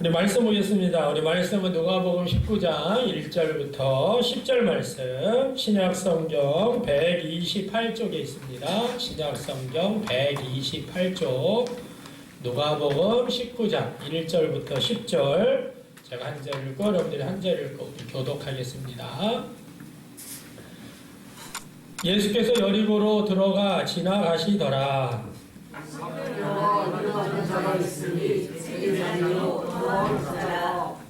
우리 말씀 보겠습니다. 우리 말씀은 누가복음 19장 1절부터 10절 말씀, 신약성경 128쪽에 있습니다. 신약성경 128쪽, 누가복음 19장 1절부터 10절, 제가 한 절 읽고 여러분들이 한 절 읽고 교독하겠습니다. 예수께서 여리고로 들어가 지나가시더라.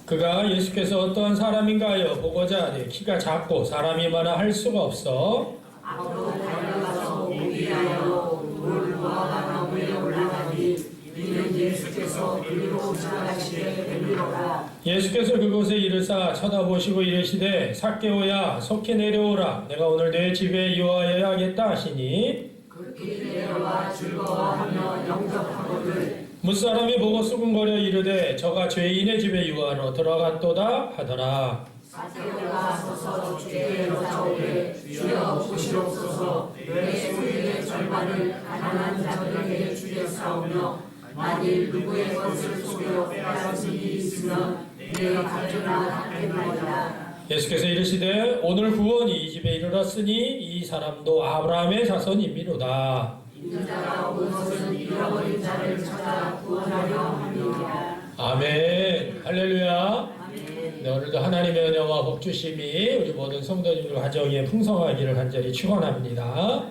그가 예수께서 어떠한 사람인가요? 보고자 하되 키가 작고 사람이 많아 할 수가 없어 앞으로 달려가서 보기 하여 돌 무화과 나무에 올라가니 이는 예수께서 그리로 지나가시되 됨이로라. 예수께서 그곳에 이르사 쳐다보시고 이르시되 삭개오야 속히 내려오라. 내가 오늘 내 집에 유하여야겠다 하시니 그렇게 내려와 즐거워하며 영접하거늘 무사람이 보고 수군거려 이르되 저가 죄인의 집에 유하러 들어갔도다 하더라. 삭개오가 서서 주께 여짜오되 주여 보시옵소서. 내 소유의 절반을 가난한 자들에게 주겠사오며 만일 누구의 것을 속여 빼앗은 일이 있으면 내 가져다 갚겠나이다. 예수께서 이르시되 오늘 구원이 이 집에 이르렀으니 이 사람도 아브라함의 자손이미로다. 있는 자가 온 것은 잃어버린 자를 찾아 구원하려 함이니라. 아멘. 할렐루야. 아멘. 네, 오늘도 하나님의 은혜와 복주심이 우리 모든 성도님들 가정에 풍성하기를 간절히 축원합니다.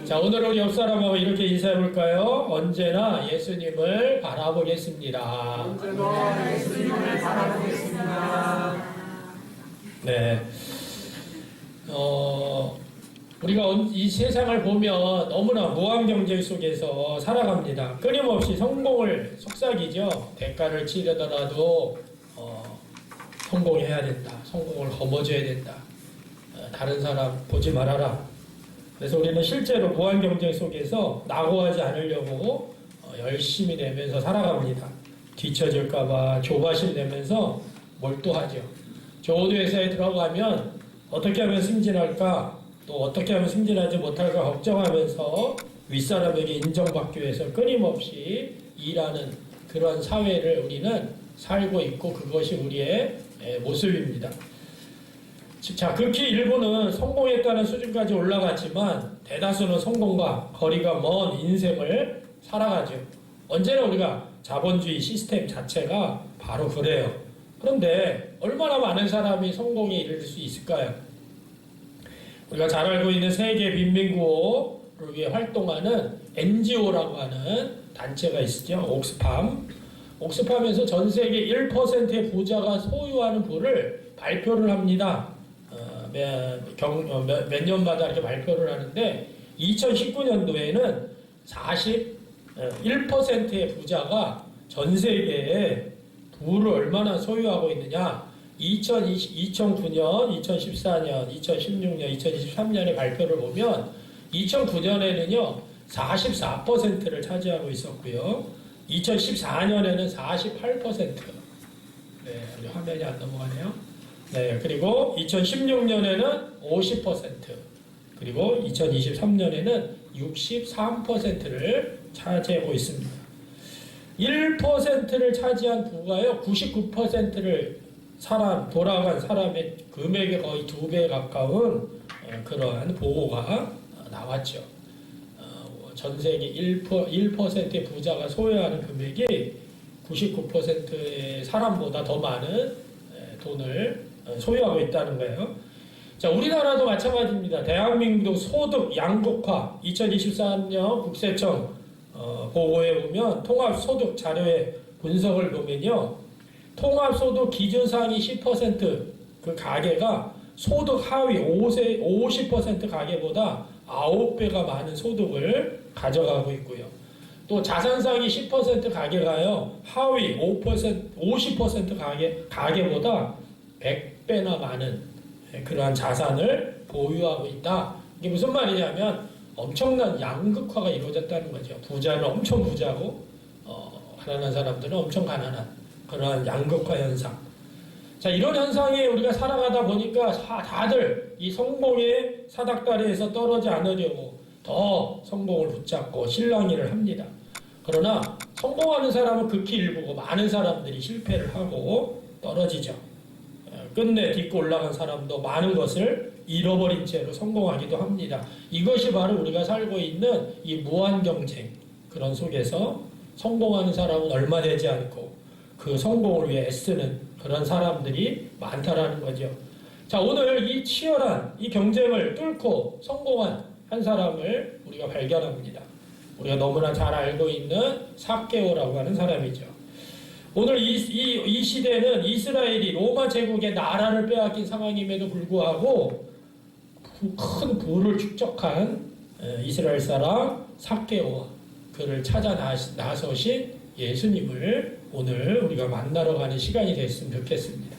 자, 오늘 우리 옆 사람하고 이렇게 인사해 볼까요? 언제나 예수님을 바라보겠습니다. 언제나 예수님을 바라보겠습니다. 네. 우리가 이 세상을 보면 너무나 무한 경쟁 속에서 살아갑니다. 끊임없이 성공을 속삭이죠. 대가를 치르더라도 성공해야 된다. 성공을 거머쥐어야 된다. 다른 사람 보지 말아라. 그래서 우리는 실제로 무한 경쟁 속에서 낙오하지 않으려고 열심히 내면서 살아갑니다. 뒤처질까봐 조바심 내면서 몰두하죠. 좋은 회사에 들어가면 어떻게 하면 승진할까? 또 어떻게 하면 승진하지 못할까 걱정하면서 윗사람에게 인정받기 위해서 끊임없이 일하는 그런 사회를 우리는 살고 있고 그것이 우리의 모습입니다. 자, 극히 일부는 성공했다는 수준까지 올라갔지만 대다수는 성공과 거리가 먼 인생을 살아가죠. 언제나 우리가 자본주의 시스템 자체가 바로 그래요. 그런데 얼마나 많은 사람이 성공에 이를 수 있을까요? 우리가 잘 알고 있는 세계 빈민구호를 위해 활동하는 NGO라고 하는 단체가 있죠. 옥스팜. 옥스팜에서 전 세계 1%의 부자가 소유하는 부를 발표를 합니다. 몇 년마다 이렇게 발표를 하는데 2019년도에는 41%의 부자가 전 세계에 부를 얼마나 소유하고 있느냐. 2009년, 2014년, 2016년, 2023년의 발표를 보면 2009년에는요 44%를 차지하고 있었고요. 2014년에는 48%. 네, 우리 화면이 안 넘어가네요. 네, 그리고 2016년에는 50%, 그리고 2023년에는 63%를 차지하고 있습니다. 1%를 차지한 부가요, 99%를 돌아간 사람의 금액의 거의 2배에 가까운 그러한 보고가 나왔죠. 전 세계 1%의 부자가 소유하는 금액이 99%의 사람보다 더 많은 돈을 소유하고 있다는 거예요. 자, 우리나라도 마찬가지입니다. 대한민국 소득 양극화 2023년 국세청 보고에 보면 통합소득 자료의 분석을 보면요. 통합소득 기준상위 10% 그 가계가 소득 하위 50% 가계보다 9배가 많은 소득을 가져가고 있고요. 또 자산상위 10% 가계가요. 하위 50% 가계보다 100배나 많은 그러한 자산을 보유하고 있다. 이게 무슨 말이냐면 엄청난 양극화가 이루어졌다는 거죠. 부자는 엄청 부자고 가난한 사람들은 엄청 가난한 그러한 양극화 현상. 자, 이런 현상에 우리가 살아가다 보니까 다들 이 성공의 사닥다리에서 떨어지지 않으려고 더 성공을 붙잡고 실랑이를 합니다. 그러나 성공하는 사람은 극히 일부고 많은 사람들이 실패를 하고 떨어지죠. 끝내 딛고 올라간 사람도 많은 것을 잃어버린 채로 성공하기도 합니다. 이것이 바로 우리가 살고 있는 이 무한 경쟁 그런 속에서 성공하는 사람은 얼마 되지 않고 그 성공을 위해 애쓰는 그런 사람들이 많다라는 거죠. 자, 오늘 이 치열한 이 경쟁을 뚫고 성공한 한 사람을 우리가 발견합니다. 우리가 너무나 잘 알고 있는 삭개오라고 하는 사람이죠. 오늘 이 시대는 이스라엘이 로마 제국의 나라를 빼앗긴 상황임에도 불구하고 큰 부를 축적한 이스라엘 사람 삭개오와 그를 찾아 나서신 예수님을 오늘 우리가 만나러 가는 시간이 됐으면 좋겠습니다.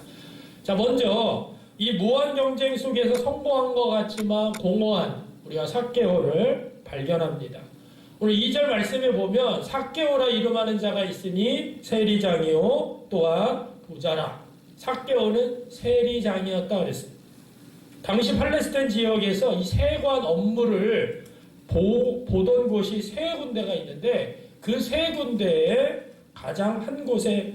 자, 먼저 이 무한 경쟁 속에서 성공한 것 같지만 공허한 우리가 삭개오를 발견합니다. 오늘 2절 말씀에 보면 삭개오라 이름하는 자가 있으니 세리장이요 또한 부자라. 삭개오는 세리장이었다 그랬습니다. 당시 팔레스타인 지역에서 이 세관 업무를 보던 곳이 세 군데가 있는데 그 세 군데에 가장 한 곳의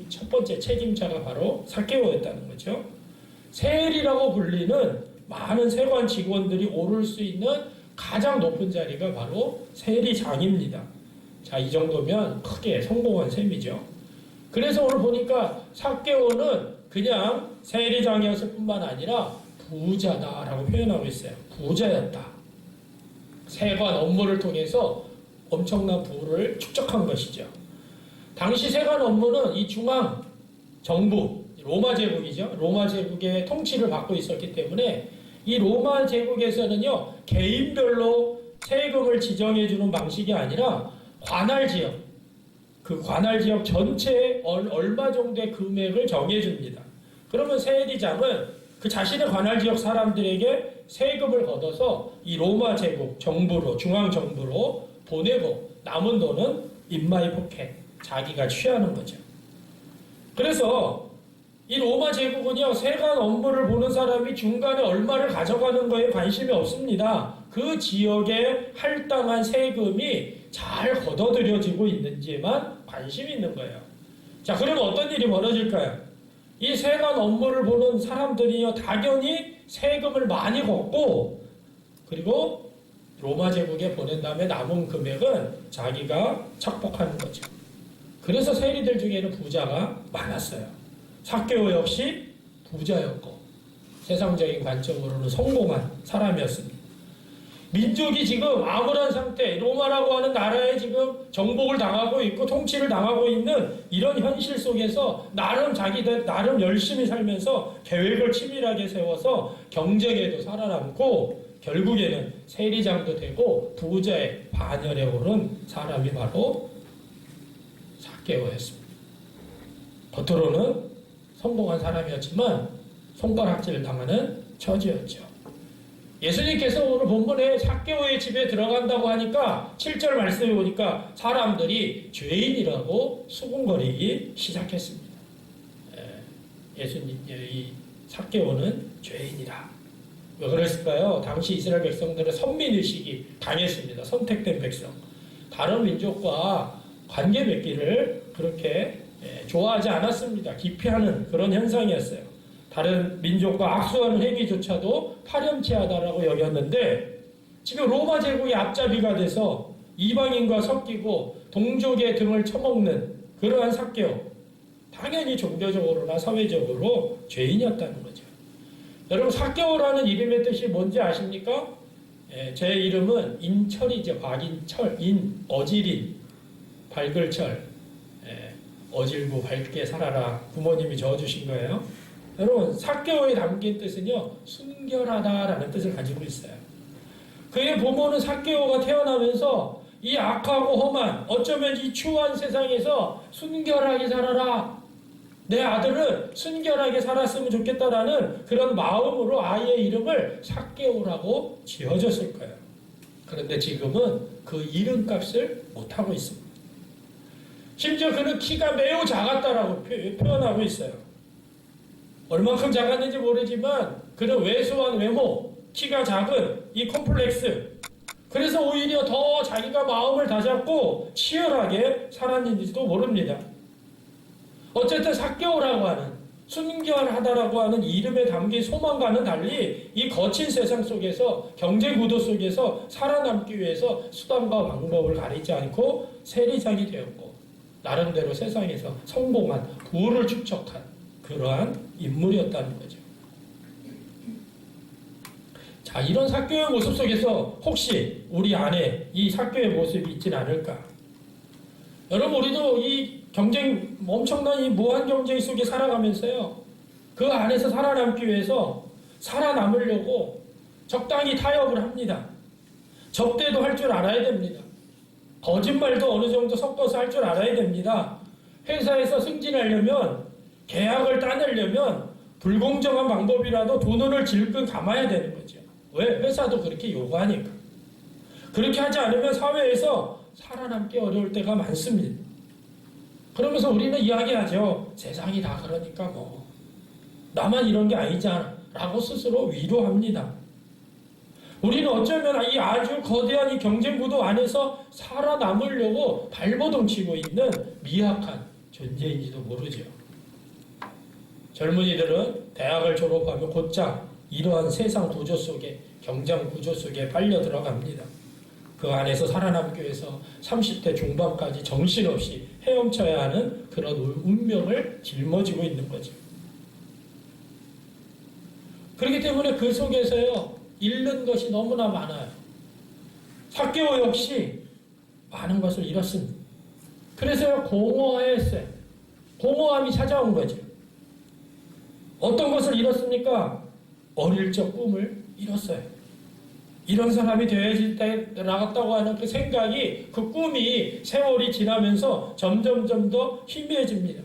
첫 번째 책임자가 바로 삭개오였다는 거죠. 세리라고 불리는 많은 세관 직원들이 오를 수 있는 가장 높은 자리가 바로 세리장입니다. 자, 이 정도면 크게 성공한 셈이죠. 그래서 오늘 보니까 삭개오는 그냥 세리장이었을 뿐만 아니라 부자다라고 표현하고 있어요. 부자였다. 세관 업무를 통해서 엄청난 부를 축적한 것이죠. 당시 세관 업무는 이 중앙 정부, 로마 제국이죠. 로마 제국의 통치를 받고 있었기 때문에 이 로마 제국에서는요, 개인별로 세금을 지정해주는 방식이 아니라 관할 지역, 그 관할 지역 전체에 얼마 정도의 금액을 정해줍니다. 그러면 세리장은 그 자신의 관할 지역 사람들에게 세금을 걷어서 이 로마 제국 정부로, 중앙 정부로 보내고 남은 돈은 인마이 포켓, 자기가 취하는 거죠. 그래서 이 로마 제국은요, 세관 업무를 보는 사람이 중간에 얼마를 가져가는 거에 관심이 없습니다. 그 지역에 할당한 세금이 잘 걷어들여지고 있는지에만 관심이 있는 거예요. 자, 그러면 어떤 일이 벌어질까요? 이 세관 업무를 보는 사람들이요, 당연히 세금을 많이 걷고, 그리고 로마 제국에 보낸 다음에 남은 금액은 자기가 착복하는 거죠. 그래서 세리들 중에는 부자가 많았어요. 삭개오 역시 부자였고 세상적인 관점으로는 성공한 사람이었습니다. 민족이 지금 암울한 상태, 로마라고 하는 나라에 지금 정복을 당하고 있고 통치를 당하고 있는 이런 현실 속에서 자기들 나름 열심히 살면서 계획을 치밀하게 세워서 경쟁에도 살아남고 결국에는 세리장도 되고 부자의 반열에 오른 사람이 바로 삭개오였습니다. 겉으로는 성공한 사람이었지만 손가락질을 당하는 처지였죠. 예수님께서 오늘 본문에 삭개오의 집에 들어간다고 하니까 7절 말씀에 보니까 사람들이 죄인이라고 수군거리기 시작했습니다. 예수님, 이 삭개오는 죄인이라. 왜 그랬을까요? 당시 이스라엘 백성들은 선민의식이 강했습니다. 선택된 백성. 다른 민족과 관계 맺기를 그렇게 좋아하지 않았습니다. 기피하는 그런 현상이었어요. 다른 민족과 악수하는 행위조차도 파렴치하다라고 여겼는데 지금 로마 제국의 앞잡이가 돼서 이방인과 섞이고 동족의 등을 쳐먹는 그러한 삭개오, 당연히 종교적으로나 사회적으로 죄인이었다는 거죠. 여러분, 삭개오라는 이름의 뜻이 뭔지 아십니까? 제 이름은 인철이죠. 박인철, 어질인, 밝을 철, 어질고 밝게 살아라. 부모님이 저어주신 거예요. 여러분, 삭개오에 담긴 뜻은요, 순결하다라는 뜻을 가지고 있어요. 그의 부모는 삭개오가 태어나면서 이 악하고 험한, 어쩌면 이 추한 세상에서 순결하게 살아라. 내 아들은 순결하게 살았으면 좋겠다라는 그런 마음으로 아이의 이름을 삭개오라고 지어줬을 거예요. 그런데 지금은 그 이름값을 못하고 있습니다. 심지어 그는 키가 매우 작았다라고 표현하고 있어요. 얼만큼 작았는지 모르지만 그는 왜소한 외모, 키가 작은 이 콤플렉스, 그래서 오히려 더 자기가 마음을 다잡고 치열하게 살았는지도 모릅니다. 어쨌든 삭개오라고 하는, 순결하다라고 하는 이름에 담긴 소망과는 달리 이 거친 세상 속에서, 경제 구도 속에서 살아남기 위해서 수단과 방법을 가리지 않고 세리장이 되었고, 나름대로 세상에서 성공한, 부를 축적한 그러한 인물이었다는 거죠. 자, 이런 삭개오의 모습 속에서 혹시 우리 안에 이 삭개오의 모습이 있진 않을까? 여러분, 우리도 이 경쟁, 엄청난 이 무한 경쟁 속에 살아가면서요, 그 안에서 살아남기 위해서 살아남으려고 적당히 타협을 합니다. 접대도 할 줄 알아야 됩니다. 거짓말도 어느 정도 섞어서 할 줄 알아야 됩니다. 회사에서 승진하려면, 계약을 따내려면 불공정한 방법이라도 두 눈을 질끈 감아야 되는 거죠. 왜? 회사도 그렇게 요구하니까. 그렇게 하지 않으면 사회에서 살아남기 어려울 때가 많습니다. 그러면서 우리는 이야기하죠. 세상이 다 그러니까 뭐 나만 이런 게 아니잖아 라고 스스로 위로합니다. 우리는 어쩌면 이 아주 거대한 이 경쟁 구도 안에서 살아남으려고 발버둥 치고 있는 미약한 존재인지도 모르죠. 젊은이들은 대학을 졸업하면 곧장 이러한 세상 구조 속에, 경쟁 구조 속에 빨려 들어갑니다. 그 안에서 살아남기 위해서 30대 중반까지 정신없이 헤엄쳐야 하는 그런 운명을 짊어지고 있는 거죠. 그렇기 때문에 그 속에서요, 잃는 것이 너무나 많아요. 삭개오 역시 많은 것을 잃었습니다. 그래서 공허했어요. 공허함이 찾아온 거죠. 어떤 것을 잃었습니까? 어릴 적 꿈을 잃었어요. 이런 사람이 되어야지 나갔다고 하는 그 생각이, 그 꿈이 세월이 지나면서 점점 더 희미해집니다.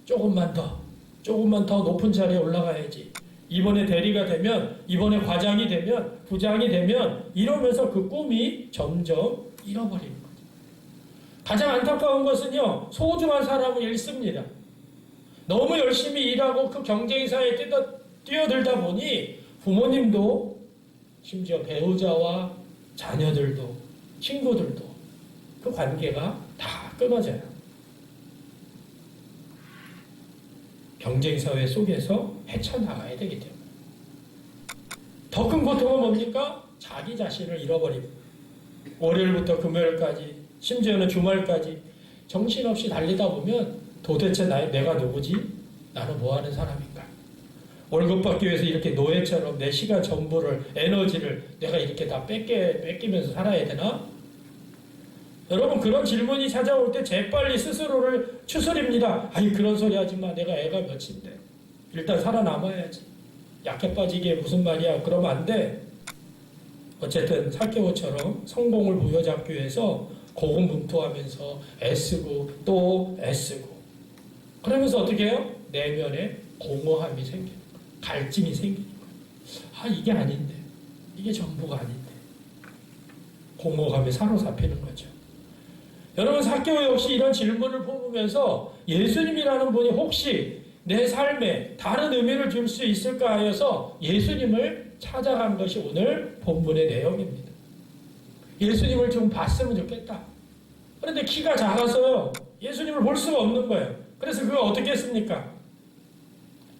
조금만 더 높은 자리에 올라가야지. 이번에 대리가 되면, 이번에 과장이 되면, 부장이 되면, 이러면서 그 꿈이 점점 잃어버리는 거죠. 가장 안타까운 것은요, 소중한 사람을 잃습니다. 너무 열심히 일하고 그 경쟁사에 뛰어들다 보니 부모님도, 심지어 배우자와 자녀들도, 친구들도 그 관계가 다 끊어져요. 경쟁사회 속에서 헤쳐나가야 되기 때문에. 더 큰 고통은 뭡니까? 자기 자신을 잃어버립니다. 월요일부터 금요일까지, 심지어는 주말까지 정신없이 달리다 보면 도대체 내가 누구지? 나는 뭐하는 사람인가? 월급 받기 위해서 이렇게 노예처럼 내 시간 전부를, 에너지를 내가 이렇게 다 뺏기면서 살아야 되나? 여러분, 그런 질문이 찾아올 때 재빨리 스스로를 추스립니다. 아니, 그런 소리 하지 마. 내가 애가 몇인데. 일단 살아남아야지. 약해 빠지게 무슨 말이야. 그러면 안 돼. 어쨌든 삭개오처럼 성공을 부여잡기 위해서 고군분투하면서 애쓰고 또 애쓰고. 그러면서 어떻게 해요? 내면에 공허함이 생기는 거예요. 갈증이 생기는 거예요. 아, 이게 아닌데. 이게 전부가 아닌데. 공허감에 사로잡히는 거죠. 여러분, 삭개오 역시 이런 질문을 뽑으면서 예수님이라는 분이 혹시 내 삶에 다른 의미를 줄 수 있을까 하여서 예수님을 찾아간 것이 오늘 본문의 내용입니다. 예수님을 좀 봤으면 좋겠다. 그런데 키가 작아서요, 예수님을 볼 수가 없는 거예요. 그래서 그걸 어떻게 했습니까?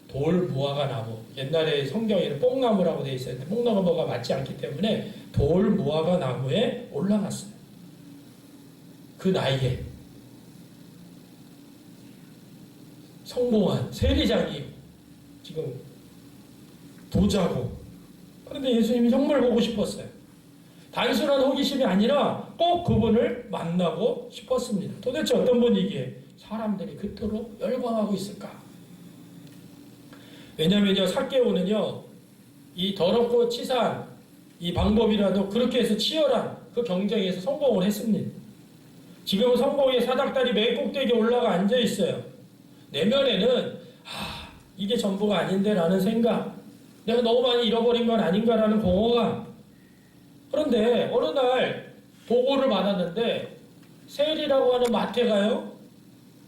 돌 무화과 나무, 옛날에 성경에는 뽕나무라고 되어 있었는데 뽕나무가 맞지 않기 때문에 돌 무화과 나무에 올라갔어요. 그 나이에 성공한 세리장이 지금 부자고, 그런데 예수님이 정말 보고 싶었어요. 단순한 호기심이 아니라 꼭 그분을 만나고 싶었습니다. 도대체 어떤 분이기에 사람들이 그토록 열광하고 있을까? 왜냐면요, 삭개오는요, 이 더럽고 치사한 이 방법이라도 그렇게 해서 치열한 그 경쟁에서 성공을 했습니다. 지금은 성공의 사닥다리 맨 꼭대기에 올라가 앉아 있어요. 내면에는 이게 전부가 아닌데 라는 생각, 내가 너무 많이 잃어버린 건 아닌가라는 공허감. 그런데 어느 날 보고를 받았는데 세리라고 하는 마태가요,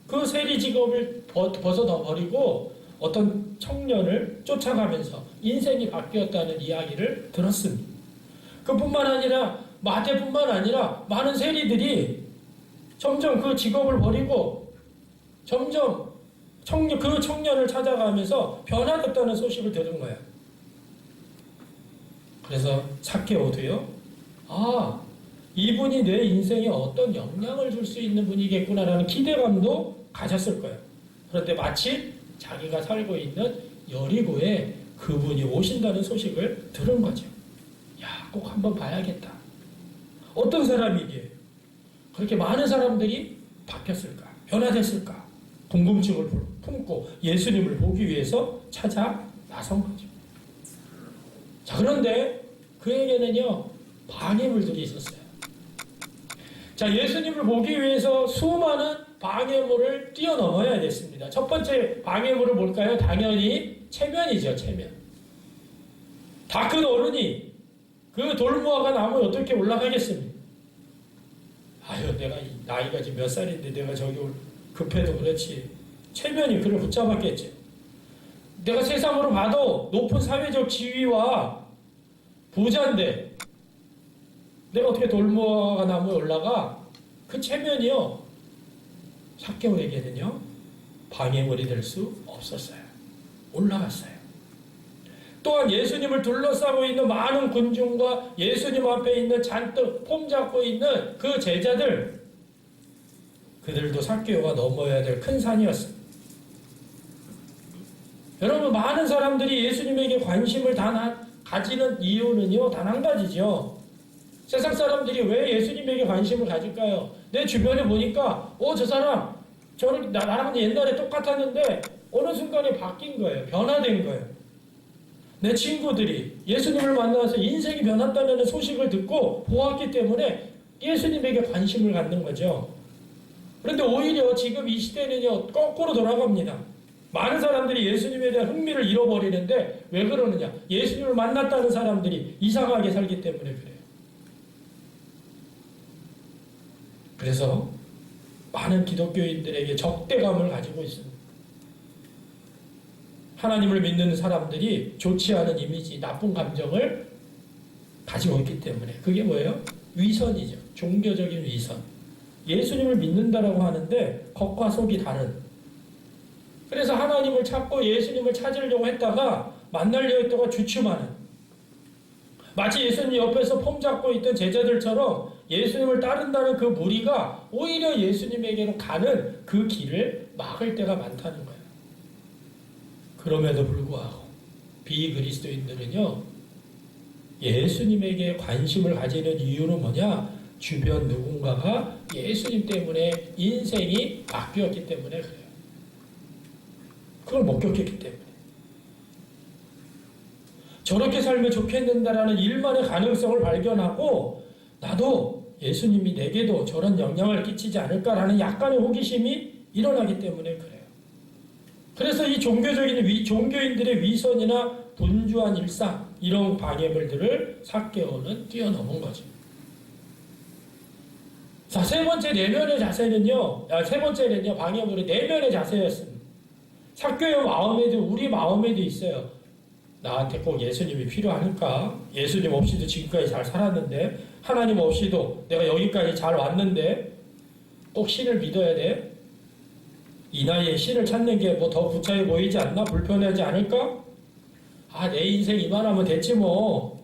그 세리 직업을 벗어버리고 어떤 청년을 쫓아가면서 인생이 바뀌었다는 이야기를 들었습니다. 그뿐만 아니라 마태뿐만 아니라 많은 세리들이 점점 그 직업을 버리고 점점 그 청년을 찾아가면서 변화됐다는 소식을 들은 거야. 그래서 삭개오도요. 이분이 내 인생에 어떤 영향을 줄 수 있는 분이겠구나라는 기대감도 가졌을 거예요. 그런데 마치 자기가 살고 있는 여리고에 그분이 오신다는 소식을 들은 거죠. 야, 꼭 한번 봐야겠다. 어떤 사람이기에 그렇게 많은 사람들이 바뀌었을까? 변화됐을까? 궁금증을 품고 예수님을 보기 위해서 찾아 나선 거죠. 자, 그런데 그에게는요, 방해물들이 있었어요. 자, 예수님을 보기 위해서 수많은 방해물을 뛰어넘어야 됐습니다. 첫 번째 방해물은 뭘까요? 당연히 체면이죠, 체면. 다 큰 어른이 그 돌무화과 나무에 어떻게 올라가겠습니까? 아유, 내가 나이가 지금 몇 살인데 내가 저기 급해도 그렇지. 체면이 그를 붙잡았겠죠. 내가 세상으로 봐도 높은 사회적 지위와 부자인데 내가 어떻게 돌무화과 나무에 올라가? 그 체면이요, 삭개오에게는요 방해물이 될 수 없었어요. 올라갔어요. 또한 예수님을 둘러싸고 있는 많은 군중과 예수님 앞에 있는 잔뜩 폼 잡고 있는 그 제자들, 그들도 삭개오가 넘어야 될 큰 산이었습니다. 여러분, 많은 사람들이 예수님에게 관심을 가지는 이유는요, 단 한 가지죠. 세상 사람들이 왜 예수님에게 관심을 가질까요? 내 주변에 보니까 저 사람 나랑 옛날에 똑같았는데 어느 순간에 바뀐 거예요. 변화된 거예요. 내 친구들이 예수님을 만나서 인생이 변했다는 소식을 듣고 보았기 때문에 예수님에게 관심을 갖는 거죠. 그런데 오히려 지금 이 시대는요, 거꾸로 돌아갑니다. 많은 사람들이 예수님에 대한 흥미를 잃어버리는데 왜 그러느냐? 예수님을 만났다는 사람들이 이상하게 살기 때문에 그래요. 그래서 많은 기독교인들에게 적대감을 가지고 있습니다. 하나님을 믿는 사람들이 좋지 않은 이미지, 나쁜 감정을 가지고 있기 때문에 그게 뭐예요? 위선이죠. 종교적인 위선. 예수님을 믿는다라고 하는데 겉과 속이 다른. 그래서 하나님을 찾고 예수님을 찾으려고 했다가 만나려고 했다가 주춤하는, 마치 예수님 옆에서 폼 잡고 있던 제자들처럼 예수님을 따른다는 그 무리가 오히려 예수님에게로 가는 그 길을 막을 때가 많다는 거예요. 그럼에도 불구하고 비그리스도인들은요, 예수님에게 관심을 가지는 이유는 뭐냐? 주변 누군가가 예수님 때문에 인생이 바뀌었기 때문에 그래요. 그걸 목격했기 때문에. 저렇게 살면 좋겠는다라는 일만의 가능성을 발견하고 나도 예수님이 내게도 저런 영향을 끼치지 않을까라는 약간의 호기심이 일어나기 때문에 그래요. 그래서 이 종교인들의 위선이나 분주한 일상, 이런 방해물들을 삭개오는 뛰어넘은 거죠. 자, 세 번째 내면의 자세는요, 방해물의 내면의 자세였습니다. 삭개오 마음에도, 우리 마음에도 있어요. 나한테 꼭 예수님이 필요할까? 예수님 없이도 지금까지 잘 살았는데, 하나님 없이도 내가 여기까지 잘 왔는데, 꼭 신을 믿어야 돼? 이 나이에 신을 찾는 게 뭐 더 구차해 보이지 않나? 불편하지 않을까? 내 인생 이만하면 됐지 뭐.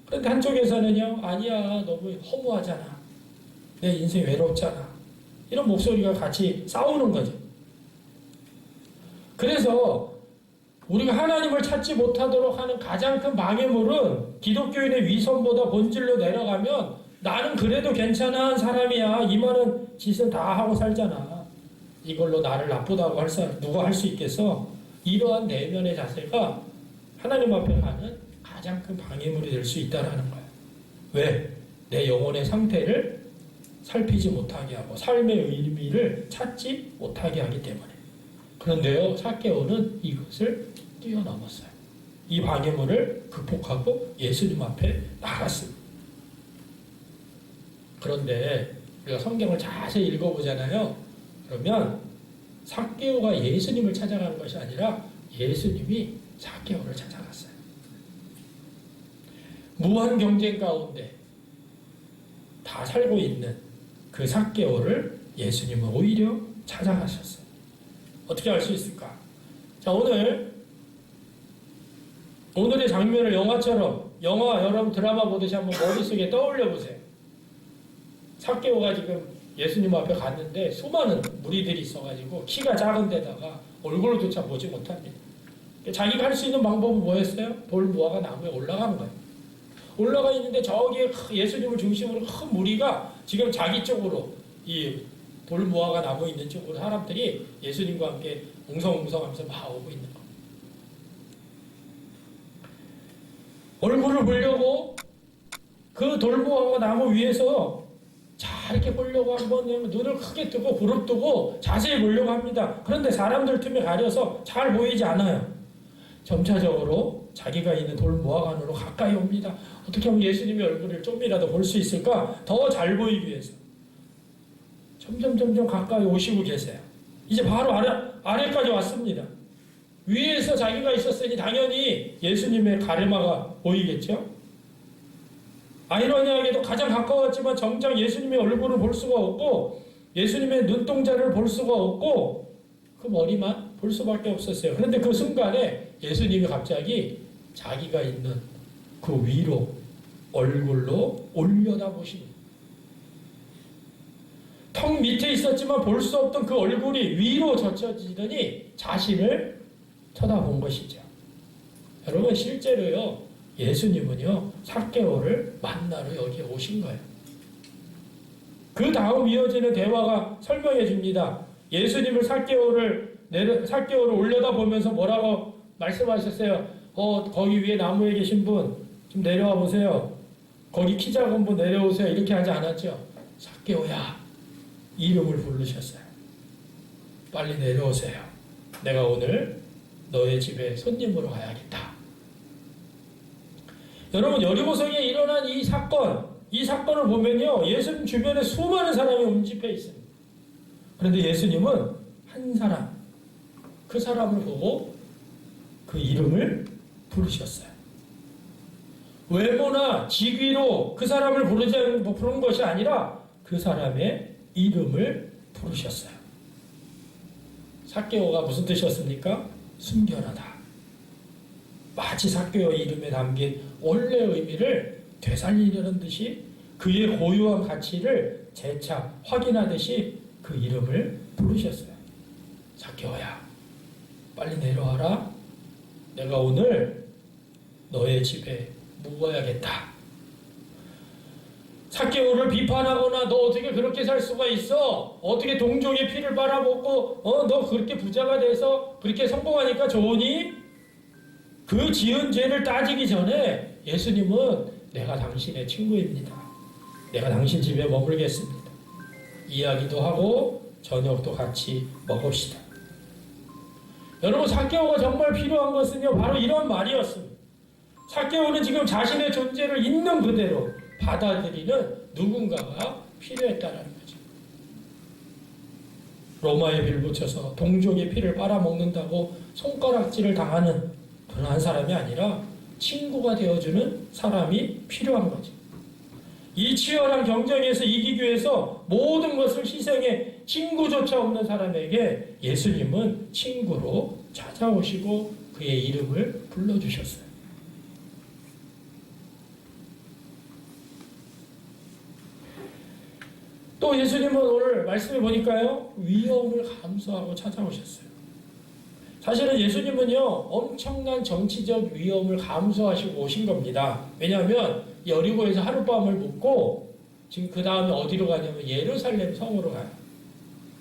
그런데 한쪽에서는요, 아니야, 너무 허무하잖아. 내 인생 외롭잖아. 이런 목소리가 같이 싸우는 거죠. 그래서 우리가 하나님을 찾지 못하도록 하는 가장 큰 방해물은 기독교인의 위선보다 본질로 내려가면 나는 그래도 괜찮은 사람이야. 이만한 짓은 다 하고 살잖아. 이걸로 나를 나쁘다고 할 사람 누가 할 수 있겠어? 이러한 내면의 자세가 하나님 앞에 가는 가장 큰 방해물이 될 수 있다는 거예요. 왜? 내 영혼의 상태를 살피지 못하게 하고 삶의 의미를 찾지 못하게 하기 때문에. 그런데요, 삭개오는 이것을 뛰어넘었어요. 이 방해물을 극복하고 예수님 앞에 나갔습니다. 그런데 우리가 성경을 자세히 읽어보잖아요. 그러면 삭개오가 예수님을 찾아가는 것이 아니라 예수님이 삭개오를 찾아갔어요. 무한 경쟁 가운데 다 살고 있는 그 삭개오를 예수님은 오히려 찾아가셨어요. 어떻게 알 수 있을까? 자, 오늘의 장면을 영화 여러분 드라마 보듯이 한번 머릿속에 떠올려 보세요. 삭개오가 지금 예수님 앞에 갔는데 수많은 무리들이 있어가지고 키가 작은 데다가 얼굴조차 보지 못합니다. 자기가 할 수 있는 방법은 뭐였어요? 돌무화과 나무에 올라간 거예요. 올라가 있는데 저기에 예수님을 중심으로 큰 무리가 지금 자기 쪽으로 이 돌무화과 나무 있는 쪽으로 사람들이 예수님과 함께 웅성웅성하면서 막 오고 있는 거예요. 얼굴을 보려고 그 돌무화과 나무 위에서 잘 이렇게 보려고 한번 눈을 크게 뜨고 부릅뜨고 자세히 보려고 합니다. 그런데 사람들 틈에 가려서 잘 보이지 않아요. 점차적으로 자기가 있는 돌무화관으로 가까이 옵니다. 어떻게 하면 예수님의 얼굴을 좀이라도 볼 수 있을까? 더 잘 보이기 위해서. 점점 가까이 오시고 계세요. 이제 바로 아래까지 왔습니다. 위에서 자기가 있었으니 당연히 예수님의 가르마가 보이겠죠? 아이러니하게도 가장 가까웠지만 정작 예수님의 얼굴을 볼 수가 없고 예수님의 눈동자를 볼 수가 없고 그 머리만 볼 수밖에 없었어요. 그런데 그 순간에 예수님이 갑자기 자기가 있는 그 위로 얼굴로 올려다보십니다. 턱 밑에 있었지만 볼 수 없던 그 얼굴이 위로 젖혀지더니 자신을 쳐다본 것이죠. 여러분 실제로요 예수님은요 삭개오를 만나러 여기에 오신 거예요. 그 다음 이어지는 대화가 설명해 줍니다. 예수님을 삭개오를 올려다보면서 뭐라고 말씀하셨어요? 거기 위에 나무에 계신 분 좀 내려와 보세요. 거기 키 작은 분 내려오세요. 이렇게 하지 않았죠? 삭개오야 이름을 부르셨어요. 빨리 내려오세요. 내가 오늘 너의 집에 손님으로 가야겠다. 여러분 여리고성에 일어난 이 사건을 보면요 예수님 주변에 수많은 사람이 움집해 있습니다. 그런데 예수님은 한 사람, 그 사람을 보고 그 이름을 부르셨어요. 외모나 직위로 그 사람을 부른 것이 아니라 그 사람의 이름을 부르셨어요. 삭개오가 무슨 뜻이었습니까? 순결하다. 마치 삭개오의 이름에 담긴 원래 의미를 되살리려는 듯이 그의 고유한 가치를 재차 확인하듯이 그 이름을 부르셨어요. 삭개오야, 빨리 내려와라. 내가 오늘 너의 집에 묵어야겠다. 삭개오를 비판하거나 너 어떻게 그렇게 살 수가 있어? 어떻게 동족의 피를 빨아먹고 너 그렇게 부자가 돼서 그렇게 성공하니까 좋으니? 그 지은 죄를 따지기 전에 예수님은 내가 당신의 친구입니다. 내가 당신 집에 머물겠습니다. 이야기도 하고 저녁도 같이 먹읍시다. 여러분 삭개오가 정말 필요한 것은요 바로 이런 말이었습니다. 삭개오는 지금 자신의 존재를 있는 그대로 받아들이는 누군가가 필요했다는 거죠. 로마에 빌붙여서 동족의 피를 빨아먹는다고 손가락질을 당하는 그런 한 사람이 아니라 친구가 되어주는 사람이 필요한 거죠. 이 치열한 경쟁에서 이기기 위해서 모든 것을 희생해 친구조차 없는 사람에게 예수님은 친구로 찾아오시고 그의 이름을 불러주셨어요. 또 예수님은 오늘 말씀해 보니까요 위험을 감수하고 찾아오셨어요. 사실은 예수님은요 엄청난 정치적 위험을 감수하시고 오신 겁니다. 왜냐하면 여리고에서 하룻밤을 묵고 지금 그 다음에 어디로 가냐면 예루살렘 성으로 가요.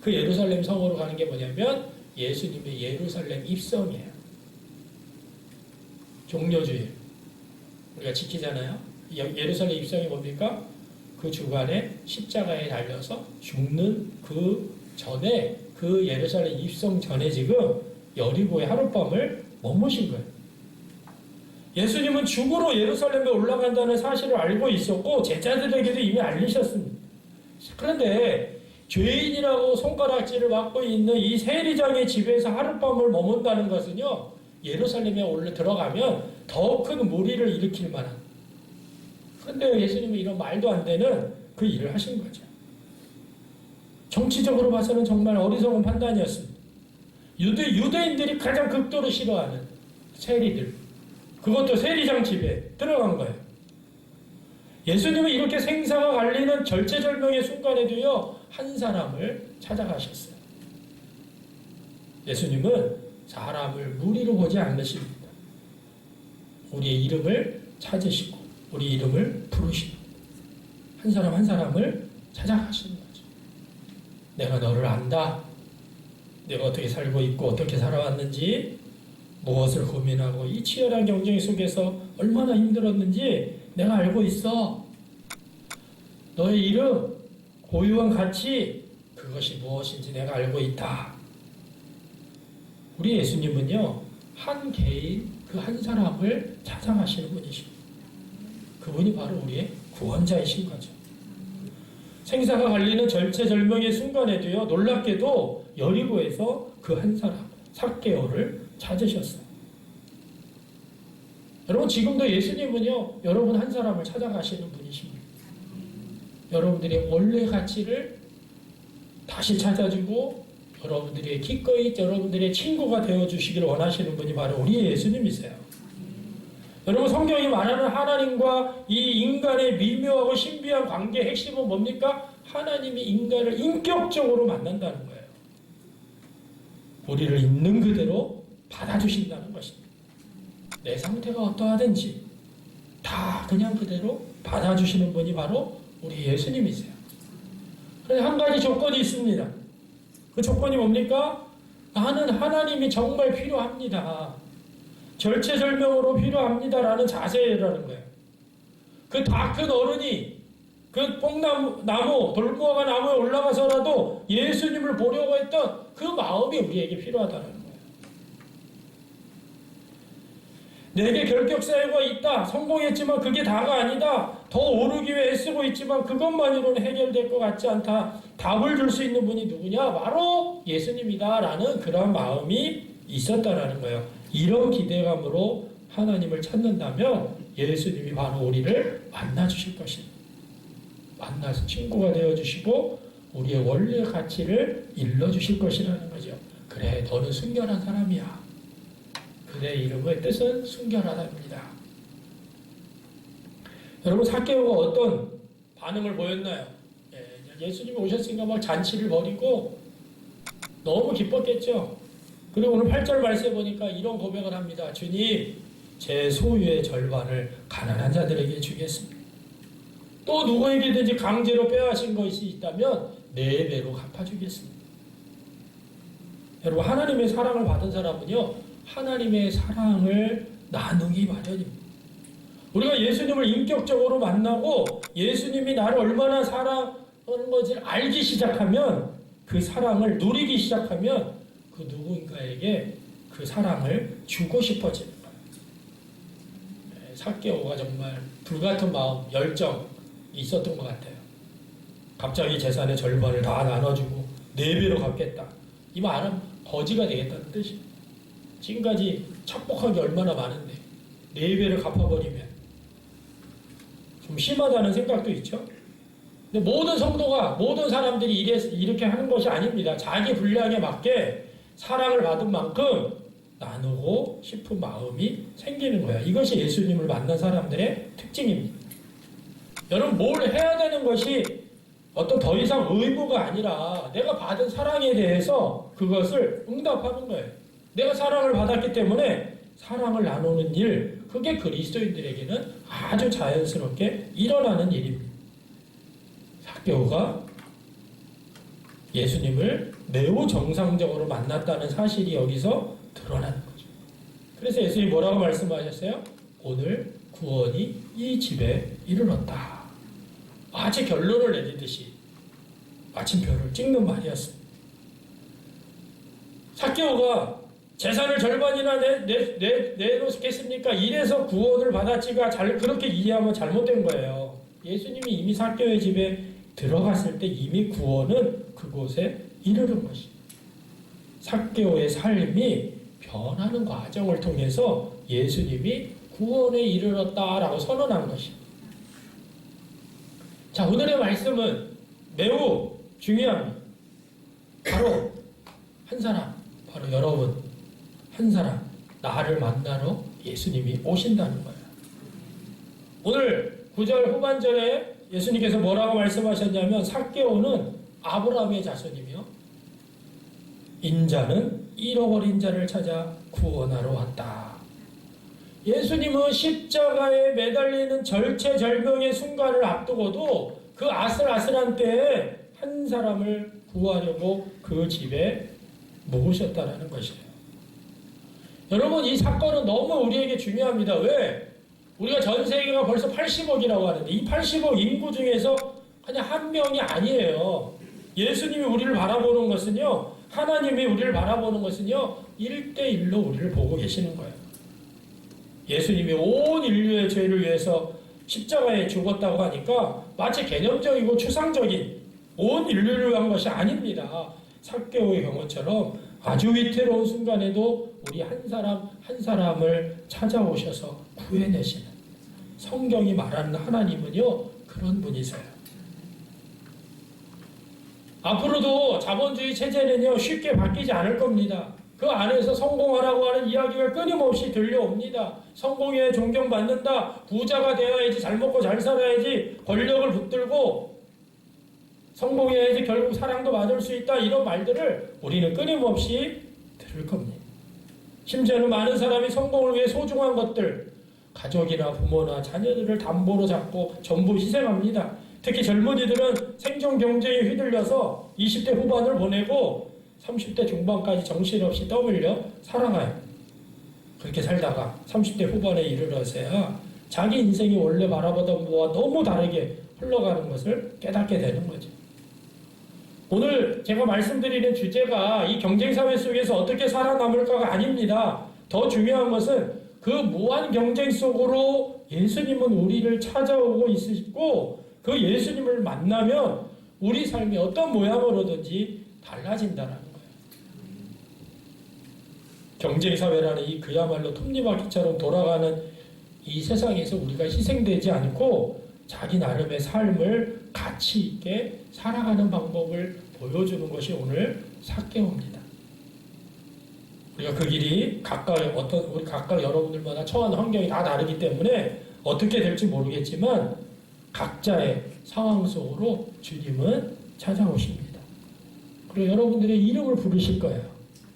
그 예루살렘 성으로 가는 게 뭐냐면 예수님의 예루살렘 입성이에요. 종려주일 우리가 지키잖아요. 예루살렘 입성이 뭡니까? 그 주간에 십자가에 달려서 죽는 그 전에 그 예루살렘 입성 전에 지금 여리고의 하룻밤을 머무신 거예요. 예수님은 죽으로 예루살렘에 올라간다는 사실을 알고 있었고 제자들에게도 이미 알리셨습니다. 그런데 죄인이라고 손가락질을 받고 있는 이 세리장의 집에서 하룻밤을 머문다는 것은요 예루살렘에 올라 들어가면 더 큰 무리를 일으킬 만한. 그런데 예수님은 이런 말도 안 되는 그 일을 하신 거죠. 정치적으로 봐서는 정말 어리석은 판단이었습니다. 유대인들이 가장 극도로 싫어하는 세리들, 그것도 세리장 집에 들어간 거예요. 예수님은 이렇게 생사가 갈리는 절체절명의 순간에도요, 한 사람을 찾아가셨어요. 예수님은 사람을 무리로 보지 않으십니다. 우리의 이름을 찾으시고 우리 이름을 부르시고 한 사람 한 사람을 찾아가시는 거죠. 내가 너를 안다. 내가 어떻게 살고 있고 어떻게 살아왔는지, 무엇을 고민하고 이 치열한 경쟁 속에서 얼마나 힘들었는지 내가 알고 있어. 너의 이름, 고유한 가치, 그것이 무엇인지 내가 알고 있다. 우리 예수님은요, 한 개인, 그 한 사람을 찾아가시는 분이십니다. 그분이 바로 우리의 구원자이신 거죠. 생사가 갈리는 절체절명의 순간에도요, 놀랍게도 여리고에서 그 한 사람, 삭개오를 찾으셨어요. 여러분, 지금도 예수님은요, 여러분 한 사람을 찾아가시는 분이십니다. 여러분들의 원래 가치를 다시 찾아주고 여러분들의 기꺼이 여러분들의 친구가 되어주시기를 원하시는 분이 바로 우리 예수님이세요. 여러분, 성경이 말하는 하나님과 이 인간의 미묘하고 신비한 관계의 핵심은 뭡니까? 하나님이 인간을 인격적으로 만난다는 거예요. 우리를 있는 그대로 받아주신다는 것입니다. 내 상태가 어떠하든지 다 그냥 그대로 받아주시는 분이 바로 우리 예수님이세요. 그런데 한 가지 조건이 있습니다. 그 조건이 뭡니까? 나는 하나님이 정말 필요합니다. 절체절명으로 필요합니다라는 자세라는 거예요. 그 다 큰 어른이 그 뽕나무, 돌무화과 나무에 올라가서라도 예수님을 보려고 했던 그 마음이 우리에게 필요하다는 거예요. 내게 결격 사유가 있다. 성공했지만 그게 다가 아니다. 더 오르기 위해 애쓰고 있지만 그것만으로는 해결될 것 같지 않다. 답을 줄 수 있는 분이 누구냐? 바로 예수님이다. 라는 그런 마음이 있었다라는 거예요. 이런 기대감으로 하나님을 찾는다면 예수님이 바로 우리를 만나주실 것입니다. 만나서 친구가 되어주시고 우리의 원래 가치를 일러주실 것이라는 거죠. 그래, 너는 순결한 사람이야. 그의 이름의 뜻은 순결하답니다. 여러분, 삭개오가 어떤 반응을 보였나요? 예수님이 오셨으니까 막 잔치를 벌이고 너무 기뻤겠죠. 그리고 오늘 8절 말씀해 보니까 이런 고백을 합니다. 주님, 제 소유의 절반을 가난한 자들에게 주겠습니다. 또 누구에게든지 강제로 빼앗은 것이 있다면 4배로 갚아주겠습니다. 여러분, 하나님의 사랑을 받은 사람은요, 하나님의 사랑을 나누기 마련입니다. 우리가 예수님을 인격적으로 만나고 예수님이 나를 얼마나 사랑하는 것을 알기 시작하면, 그 사랑을 누리기 시작하면 그 누군가에게 그 사랑을 주고 싶어지는 거예요. 삭개오가 정말 불같은 마음, 열정이 있었던 것 같아요. 갑자기 재산의 절반을 다 나눠주고 4배로 갚겠다. 이 말은 거지가 되겠다는 뜻입니다. 지금까지 착복한 게 얼마나 많은데 4배를 갚아버리면 좀 심하다는 생각도 있죠. 근데 모든 성도가, 모든 사람들이 이렇게 하는 것이 아닙니다. 자기 분량에 맞게 사랑을 받은 만큼 나누고 싶은 마음이 생기는 거예요. 이것이 예수님을 만난 사람들의 특징입니다. 여러분, 뭘 해야 되는 것이 어떤 더 이상 의무가 아니라 내가 받은 사랑에 대해서 그것을 응답하는 거예요. 내가 사랑을 받았기 때문에 사랑을 나누는 일, 그게 그리스도인들에게는 아주 자연스럽게 일어나는 일입니다. 삭개오가 예수님을 매우 정상적으로 만났다는 사실이 여기서 드러나는 거죠. 그래서 예수님이 뭐라고 말씀하셨어요? 오늘 구원이 이 집에 이르렀다. 마치 결론을 내리듯이 마침표를 찍는 말이었습니다. 삭개오가 재산을 절반이나 내놓겠습니까? 이래서 구원을 받았지가 그렇게 이해하면 잘못된 거예요. 예수님이 이미 삭개오의 집에 들어갔을 때 이미 구원은 그곳에 이르른 것입니다. 삭개오의 삶이 변하는 과정을 통해서 예수님이 구원에 이르렀다라고 선언한 것입니다. 자, 자, 오늘의 말씀은 매우 중요합니다. 바로 한 사람, 바로 여러분, 한 사람, 나를 만나러 예수님이 오신다는 거예요. 오늘 9절 후반절에 예수님께서 뭐라고 말씀하셨냐면 삭개오는 아브라함의 자손이며 인자는 잃어버린 자를 찾아 구원하러 왔다. 예수님은 십자가에 매달리는 절체절명의 순간을 앞두고도 그 아슬아슬한 때에 한 사람을 구하려고 그 집에 모으셨다는 것이에요. 여러분, 이 사건은 너무 우리에게 중요합니다. 왜? 우리가 전 세계가 벌써 80억이라고 하는데 이 80억 인구 중에서 그냥 한 명이 아니에요. 예수님이 우리를 바라보는 것은요, 하나님이 우리를 바라보는 것은요, 1대1로 우리를 보고 계시는 거예요. 예수님이 온 인류의 죄를 위해서 십자가에 죽었다고 하니까 마치 개념적이고 추상적인 온 인류를 위한 것이 아닙니다. 삭개오의 경우처럼 아주 위태로운 순간에도 우리 한 사람 한 사람을 찾아오셔서 구해내시는, 성경이 말하는 하나님은요, 그런 분이세요. 앞으로도 자본주의 체제는요, 쉽게 바뀌지 않을 겁니다. 그 안에서 성공하라고 하는 이야기가 끊임없이 들려옵니다. 성공에 존경받는다, 부자가 되어야지, 잘 먹고 잘 살아야지, 권력을 붙들고 성공해야지, 결국 사랑도 받을 수 있다, 이런 말들을 우리는 끊임없이 들을 겁니다. 심지어는 많은 사람이 성공을 위해 소중한 것들, 가족이나 부모나 자녀들을 담보로 잡고 전부 희생합니다. 특히 젊은이들은 생존 경쟁에 휘둘려서 20대 후반을 보내고 30대 중반까지 정신없이 떠밀려 살아가요. 그렇게 살다가 30대 후반에 이르러서야 자기 인생이 원래 바라보던 것과 너무 다르게 흘러가는 것을 깨닫게 되는 거죠. 오늘 제가 말씀드리는 주제가 이 경쟁사회 속에서 어떻게 살아남을까가 아닙니다. 더 중요한 것은 그 무한 경쟁 속으로 예수님은 우리를 찾아오고 있으시고 그 예수님을 만나면 우리 삶이 어떤 모양으로든지 달라진다는 거예요. 경쟁사회라는 이 그야말로 톱니바퀴처럼 돌아가는 이 세상에서 우리가 희생되지 않고 자기 나름의 삶을 가치 있게 살아가는 방법을 보여주는 것이 오늘 삭개오입니다. 우리가 그 길이 우리 각각 여러분들마다 처한 환경이 다 다르기 때문에 어떻게 될지 모르겠지만 각자의 상황 속으로 주님은 찾아오십니다. 그리고 여러분들의 이름을 부르실 거예요.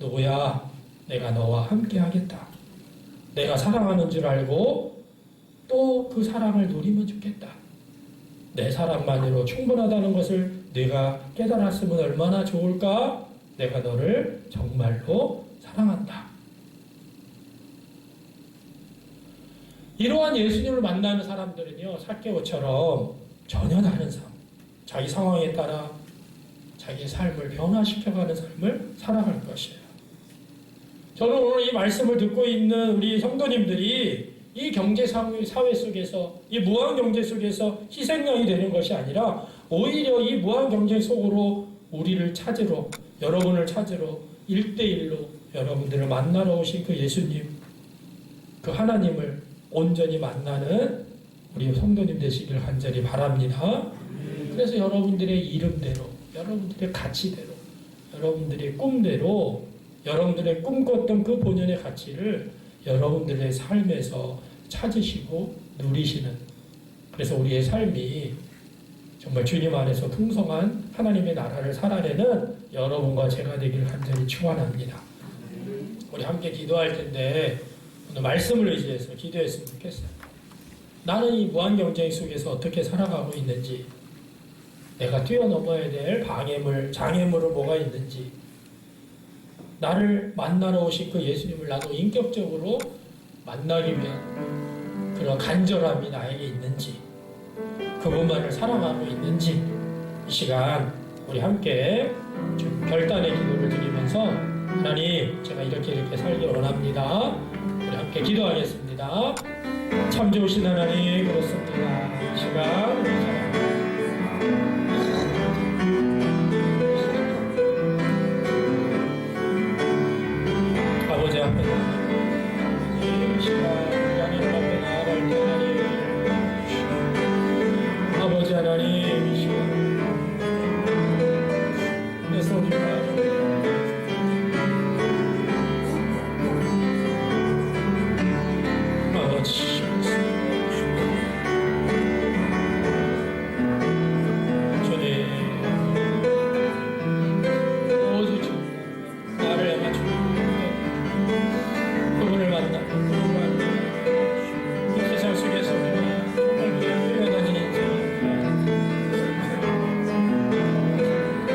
누구야? 내가 너와 함께 하겠다. 내가 사랑하는 줄 알고 또 그 사랑을 누리면 좋겠다. 내 사랑만으로 충분하다는 것을 내가 깨달았으면 얼마나 좋을까? 내가 너를 정말로 사랑한다. 이러한 예수님을 만나는 사람들은요, 삭개오처럼 전혀 다른 삶, 자기 상황에 따라 자기의 삶을 변화시켜가는 삶을 살아갈 것이에요. 저는 오늘 이 말씀을 듣고 있는 우리 성도님들이 이 경제사회 속에서, 이 무한경제 속에서 희생양이 되는 것이 아니라 오히려 이 무한경제 속으로 우리를 찾으러, 여러분을 찾으러 1대1로 여러분들을 만나러 오신 그 예수님, 그 하나님을 온전히 만나는 우리 성도님 되시길 간절히 바랍니다. 그래서 여러분들의 이름대로, 여러분들의 가치대로, 여러분들의 꿈대로, 여러분들의 꿈꿨던 그 본연의 가치를 여러분들의 삶에서 찾으시고 누리시는, 그래서 우리의 삶이 정말 주님 안에서 풍성한 하나님의 나라를 살아내는 여러분과 제가 되길 간절히 축원합니다. 우리 함께 기도할 텐데 오늘 말씀을 의지해서 기도했으면 좋겠어요. 나는 이 무한경쟁 속에서 어떻게 살아가고 있는지, 내가 뛰어넘어야 될 장애물은 뭐가 있는지, 나를 만나러 오신 그 예수님을 나도 인격적으로 만나기 위한 그런 간절함이 나에게 있는지, 그분만을 사랑하고 있는지, 이 시간 우리 함께 좀 결단의 기도를 드리면서 하나님, 제가 이렇게 살기 원합니다. 우리 함께 기도하겠습니다. 참 좋으신 하나님, 그렇습니다. 이 시간 우리 사랑